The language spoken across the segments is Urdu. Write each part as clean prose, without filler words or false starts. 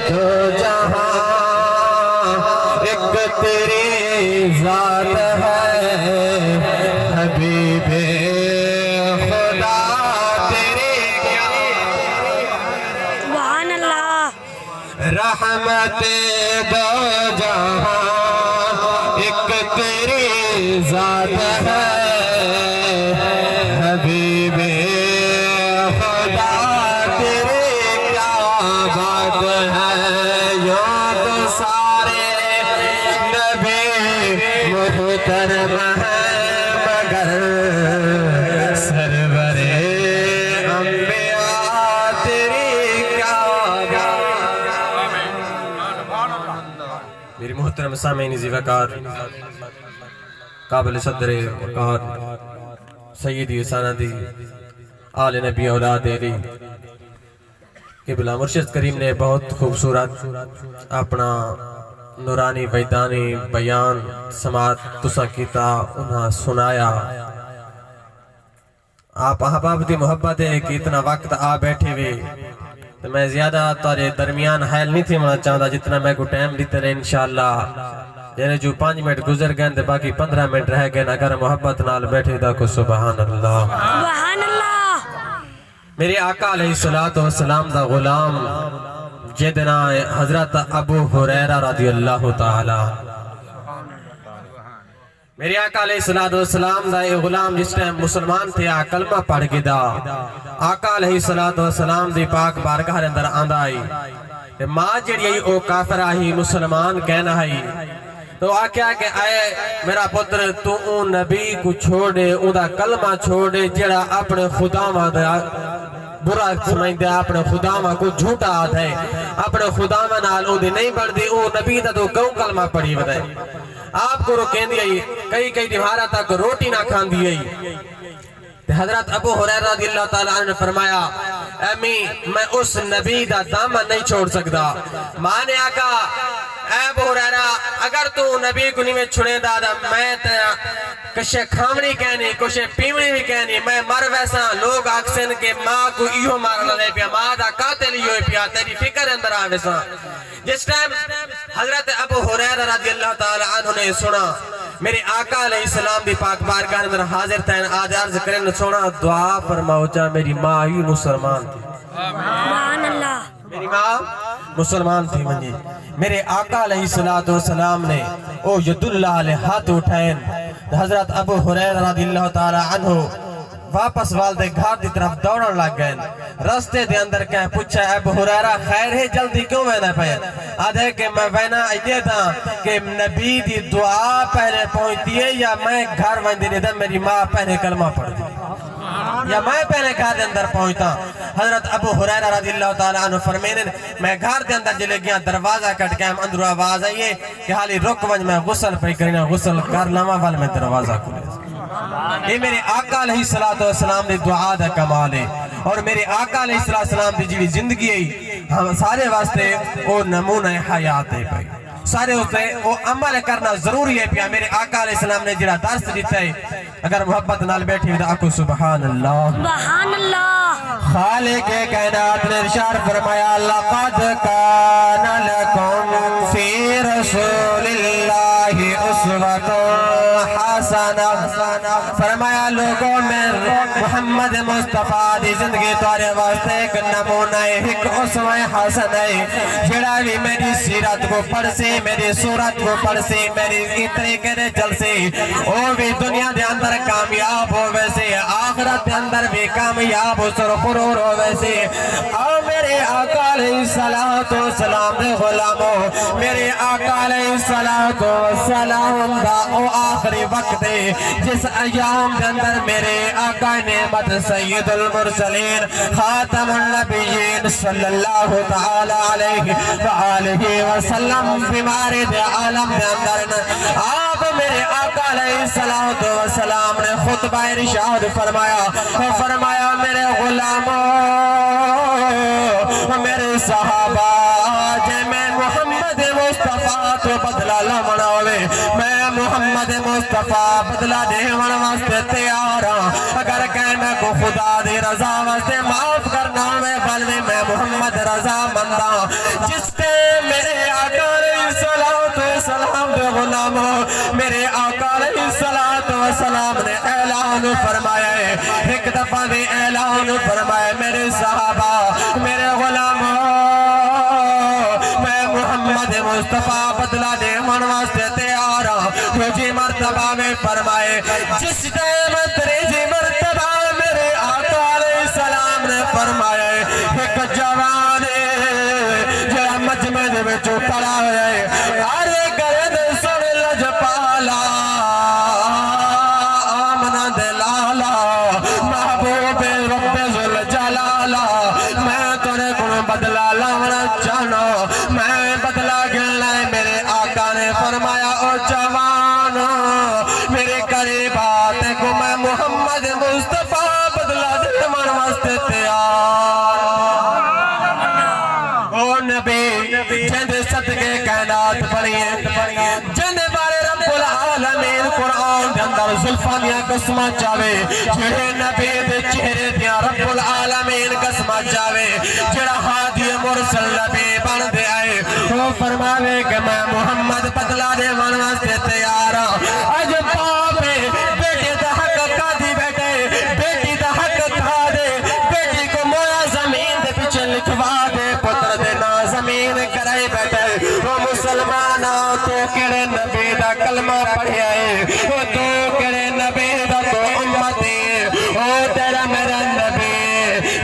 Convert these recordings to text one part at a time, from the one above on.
جو جہاں ایک تیری ذات ہے حبیب خدا تیری کیا سبحان اللہ رحمت دو جہاں ایک تیری ذات ہے حبیب خدا تیری کیا بات ہے یوں تو سارے نبی محترم ہیں مگر سرور انبیاء تیری کیا بات میری محترم سامعین ذی وقار قابل صدر وقار سیدی سندی آل نبی اولاد علی قبلہ مرشد کریم نے بہت خوبصورت اپنا نورانی ویدانی بیان سماعت تسا کیتا انہاں سنایا آپ احباب دی محبت ہے کہ اتنا وقت آ بیٹھے ہوئے تو میں زیادہ تارے درمیان حیل نہیں تھی منا چاہتا جتنا میں کو ٹائم دیتے رہے انشاءاللہ یعنی جو 5 منٹ گزر گئے تو باقی 15 منٹ رہ گئے اگر محبت نال بیٹھے دا کو سبحان اللہ سبحان اللہ میرے آقا علیہ السلام دا غلام جدنا حضرت ابو ہریرہ رضی اللہ تعالی میرے آقا علیہ السلام دا یہ غلام جس ٹائم مسلمان تھے کلمہ پڑھ کے دا آقا علیہ السلام دی پاک بارگاہ اندر آندا آئی ماں جڑی او کافر آئی مسلمان کہنا آئی تو آکھیا کہ اے میرا پتر تو اون نبی کو چھوڑے اون دا کلمہ چھوڑے جڑا اپنے خدا ماں دا برا سمجھ دیا اپنے خدا ماں کو جھوٹا آتا ہے اپنے خدا ماں نال اون دی نہیں بڑھ دی اون نبی دا تو کیوں کلمہ پڑھی بدائے آپ کو روکین دی کئی دیوارہ تک روٹی نہ کھان دی حضرت ابو ہریرہ رضی اللہ تعالیٰ عنہ نے فرمایا امی میں اس نبی دا دامن نہیں چھوڑ سکتا ماں نے آکا اے ابو ہریرہ اگر تو نبی کو نہیں میں چھڑے دادا میں کشے کھامنی کہنی کشے پیونی بھی کہنی میں مر ویسا لوگ آکسن کے ماں کو ایہو مارنا لے پیا ماں دا قاتل ایہو پیا تیری فکر اندر آویسا جس ٹائم حضرت ابو ہریرہ رضی اللہ تعالیٰ عنہ نے سنا میرے آقا علیہ السلام بھی پاک بارگاہ اندر حاضر تھے آج عرض کریں سونا دعا فرماؤ چاہ میری ماں ہی مسلمان تھی سبحان اللہ میری ماں مسلمان تھی منجی میرے آقا علیہ السلام نے او ید اللہ علیہ ہاتھ اٹھائیں حضرت ابو ہریرہ رضی اللہ تعالی عنہ واپس والدے گھر دی طرف دوڑن لگ گئے رستے دے اندر کہیں پوچھا ابو ہریرہ خیر ہے جلدی کیوں وینا پہ آدھے کہ میں وینا یہ تھا کہ نبی دی دعا پہلے پہنچتی ہے یا میں گھر ویندی نہیں تھا میری ماں پہلے کلمہ پڑھ دی یا میں پہلے گھر دے اندر پہنچتا حضرت ابو ہریرہ رضی اللہ تعالیٰ عنہ فرمینے میں گھر دے اندر جلے گیا دروازہ کٹ کے ہم اندر آواز آئیے کہ حالی رک ونج میں غسل پہ کرنا غسل کر لاما وال میں دروازہ کھلے یہ میرے آقا علیہ السلام دی دعا دا کمال ہے اور میرے آقا علیہ السلام دی جیوی زندگی ہے ہم سارے واسطے وہ نمونہ حیات ہے پہ سارے ہوتے وہ عمل کرنا ضروری ہے پیا میرے آقا علیہ السلام نے جڑا درس دیتا ہے اگر محبت نال بیٹھی ہوئی تو آکو سبحان اللہ سبحان اللہ خالق کائنات نے ارشاد فرمایا لقد کان لکم فی رسول اللہ اسوۃ حسنہ فرمایا لوگوں میں محمد مصطفیٰ دی زندگی تارے واسطے ایک نمونہ ایک اسوہ حسن ہے جڑا بھی میری سیرت کو پڑھ سے میری صورت کو پڑھ سے میری طریقے نے چل سے وہ بھی دنیا دے اندر کامیاب ہو ویسے آخرت دے اندر بھی کامیاب ہو سرخرور ہو ویسے اور میرے آقا علیہ السلام دے غلاموں میرے آقا علیہ السلام دا او آخری وقت ہے جس ایام دے اندر میرے آقا نعمت سید المرسلین خاتم النبیین صلی اللہ تعالی علیہ وآلہ وسلم بیماری دے عالم دے اندر آپ میرے آقا علیہ السلام نے خطبہ ارشاد فرمایا میرے غلاموں میرے صحابہ جے میں محمد مصطفیٰ تو بدلہ لمنا ہوئے میں محمد مصطفیٰ بدلہ دیوان واسطے تیار ہوں اگر کہنا کو خدا دی رضا واسطے معاف کرنا اے بالویں میں محمد رضا مندہ جس تے میرے آقا علیہ السلام دے غلاموں میرے آقا علیہ السلام نے اعلان فرمایا ہے ایک دفعہ نے اعلان فرمایا میرے صحابہ میرے غلاموں میں محمد مصطفیٰ بدلہ دے من واسطے تیار ہوں تجھے مرتبہ میں فرمائے جس ٹائم تیجی مرتبہ میرے آقا علیہ السلام نے فرمایا ایک جوان جڑا مجمع دے وچوں کھڑا ہویا ہے ارے گرد سن لجپالا آمنا دے لالا محبوب رب ذل جلالا میں تورے کو بدلہ لانا چاہنا میں بدلہ گلنا ہے میرے آقا نے فرمایا او جوان میرے قریب آتے کو میں محمد مصطفیٰ بدلہ دے من واسطے تیار او نبی جند صدقے کائنات پڑھئے جند بارے رب العالمین قرآن دے اندر زلفان یا قسمہ چاہوے جڑے نبی دے چہرے دیا رب العالمین قسمہ چاہوے جڑا حادی مرسل نبی بن دے آئے وہ فرماوے کہ میں محمد بدلہ دے من واسطے تیار ہوں اج پاپے بیٹے دا حق کا دی بیٹے بیٹی دا حق کھا دے بیٹی کو مویا زمین دے پیچھے لکھوا دے پتر دے نا زمین کرائے بیٹے وہ مسلمانہ تو کڑے نبی دا کلمہ پڑھے آئے وہ تو کڑے نبی دا تو امتی وہ تیرا میرا نبی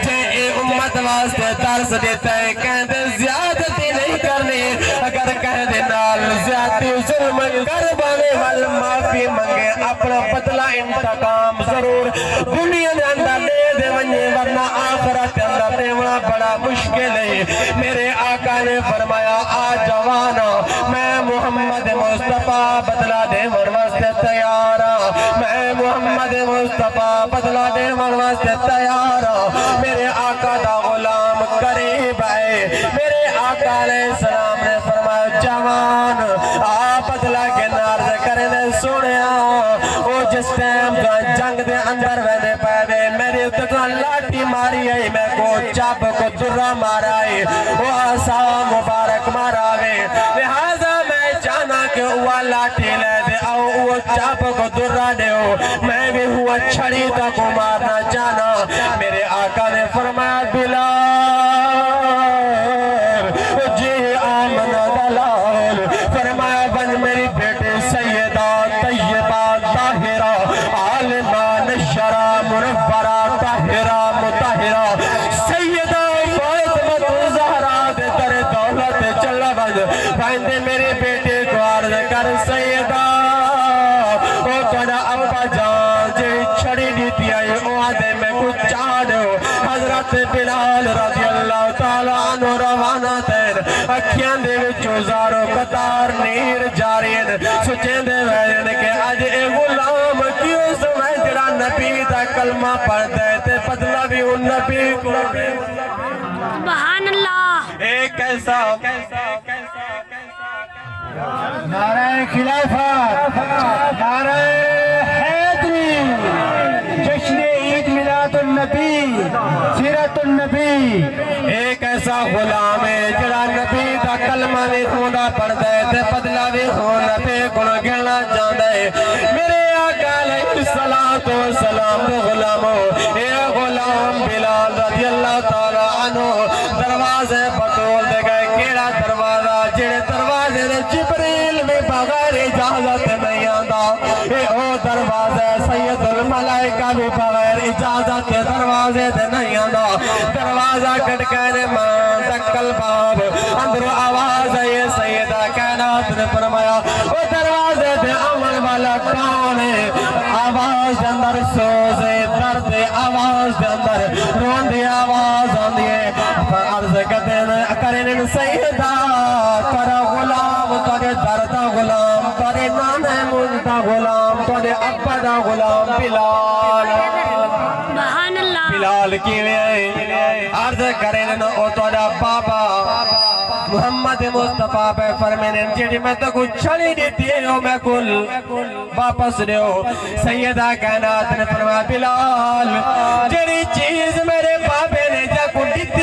جے اے امت واسطے درس دیتا ہے کہندے زیادتی نہیں کرنی اگر کہندے نال زیادتی ظلم کر بانے والمافی منگے اپنا بدلہ انتقام ضرور دنیا دے اندر لے دے ونجے ورنہ آخرت اندر دیونا بڑا مشکل ہے میرے آقا نے فرمایا آ جوانا میں محمد مصطفیٰ بدلہ دے من واسطے تیار میں محمد مصطفیٰ بدلہ دے من واسطے تیار میرے آقا دا غلام قریب ہے میرے آقا علیہ السلام نے فرمایا جوان آپ بدلہ کے نارز کرنے سنیا وہ جس ٹائم جنگ دے اندر ویدے پہدے میری اتنا لاٹھی ماری ہے میں کو چاپ کو درہ مارا ہے وہ آسا مبارک مارا ہے لہذا میں جانا کہ وہ لاٹھی لے دے او وہ چاپ کو درہ دے ہو میں بھی ہوا چھڑی تا کو مارنا جانا میرے آقا نے فرمایا بلال جی آمنا دلال فرمایا بن میری بیٹے سیدہ طیبہ طاہرہ عالمہ نشرہ منورہ طاہرہ مطہرہ سیدہ فاطمہ زہرا دے در دولت چلا بند بندے میرے بیٹے کو عرض کر سیدہ او تھوڑا ابا جان جی چھڑی دیتی آئے او آدھے میں کچھ چاہو حضرت بلال رضی اللہ تعالیٰ عنہ روانہ تیر اکھیاں دے وچوں زارو قطار نیر جارین سچیں دے ویرن کہ آج اے غلام کیوں سمجھ جڑا نبی دا کلمہ پڑھ دے تے بدلہ بھی ان نبی کو سبحان اللہ ایک ایسا نعرہ خلافت نعرہ حیدری جشن عید میلاد النبی سیرت النبی ایک ایسا غلام ہے جڑا نبی دا کلمہ نہیں ہونا پڑھ دے تے بدلہ بھی ہونا پہ کن گھنا جان دے میرے آقا علیہ السلام دے غلاموں اے غلام بلال رضی اللہ تعالیٰ عنہ دروازے پٹول دے گئے کیڑا دروازہ جڑے دروازے دے جبریل میں بغیر اجازت نہیں آندا اے او دروازے سید الملائکہ بھی بغیر اجازت کے دروازے دے نہیں آندا دروازہ کٹکانے مان دکل باب اندر آواز ہے یہ سیدہ کائنات نے فرمایا او دروازے دے عمل والا کون ہے آواز دے اندر سوزے درد آواز دے اندر رون دی آواز آندی ہے عرض کرنے سیدہ ترا غلام تارے درد غلام تارے نانے مجھتا غلام تارے ابا دا غلام بلال سبحان اللہ بلال کیویں آئے عرض کرنے او تارا بابا محمد مصطفیٰ پہ فرمینے جیڑی میں تو کچھ چھڑی دیتی ہے میں کل واپس دیو سیدہ کائنات نے فرمایا بلال جیڑی چیز میرے بابے نے جا کو دیتی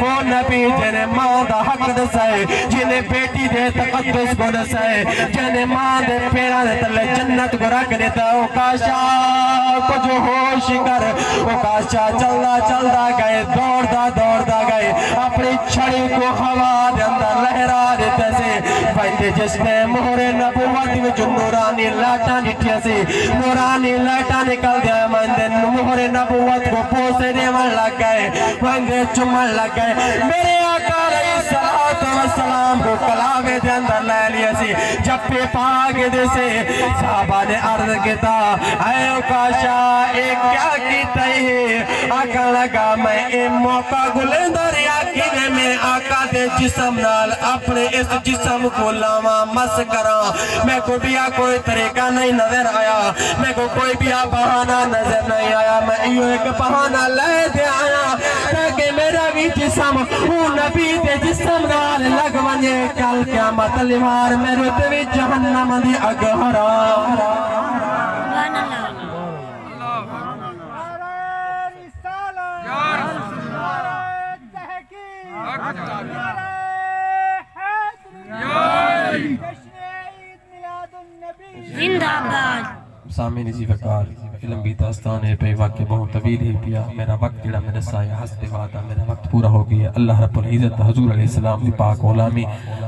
او نبی جنے ماں دا حق دسائے جنے بیٹی دے تقدس کو دسائے جنے ماں دے پیرا دے تلے جنت کو رکھ دیتا او کاشا کچھ ہوش کر او کاشا چلدا چلدا گئے دوڑدا گئے اپنی چھڑی کو ہوا دے اندر لہرا دیتے سے بندے جس نے مہر نبوت میں جو نورانی لاٹا نٹھیا سے نورانی لاٹا نکل دیا بندے مہر نبوت کو پوسے دیوان لگ گئے بندے چمن لگ گئے میرے آقا علیہ السلام کو کلاوے دے اندر لے لیا سی جب پہ پاک دے سے صحابہ نے عرض کیتا اے اوکاشا ایک کیا کیتا ہے آقا لگا میں اے موقع گلندر یاکی میں آقا دے جسم نال اپنے اس جسم کو لاما مس کرا میں کو بیا کوئی طریقہ نہیں نظر آیا میں کو کوئی بیا بہانہ نظر نہیں آیا میں ایو ایک بہانہ لے دے آیا تاکہ میرا بھی جسم وہ نبی دے جسم نال لگ ونجے کل قیامت لیوار میرے توی جہنم دی اگ حرام سبحان اللہ زندہ باد سامین اسی وقار علم کی داستان ہے پہ واقع بہت طویل ہی پیا میرا وقت جڑا میرے سایہ حسب وعدہ میرا وقت پورا ہو گیا اللہ رب العزت حضور علیہ السلام دی پاک غلامی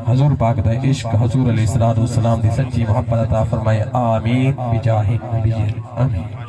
حضور پاک دا عشق حضور علیہ السلام دی سچی محبت عطا فرمائے آمین بجاہ نبی آمین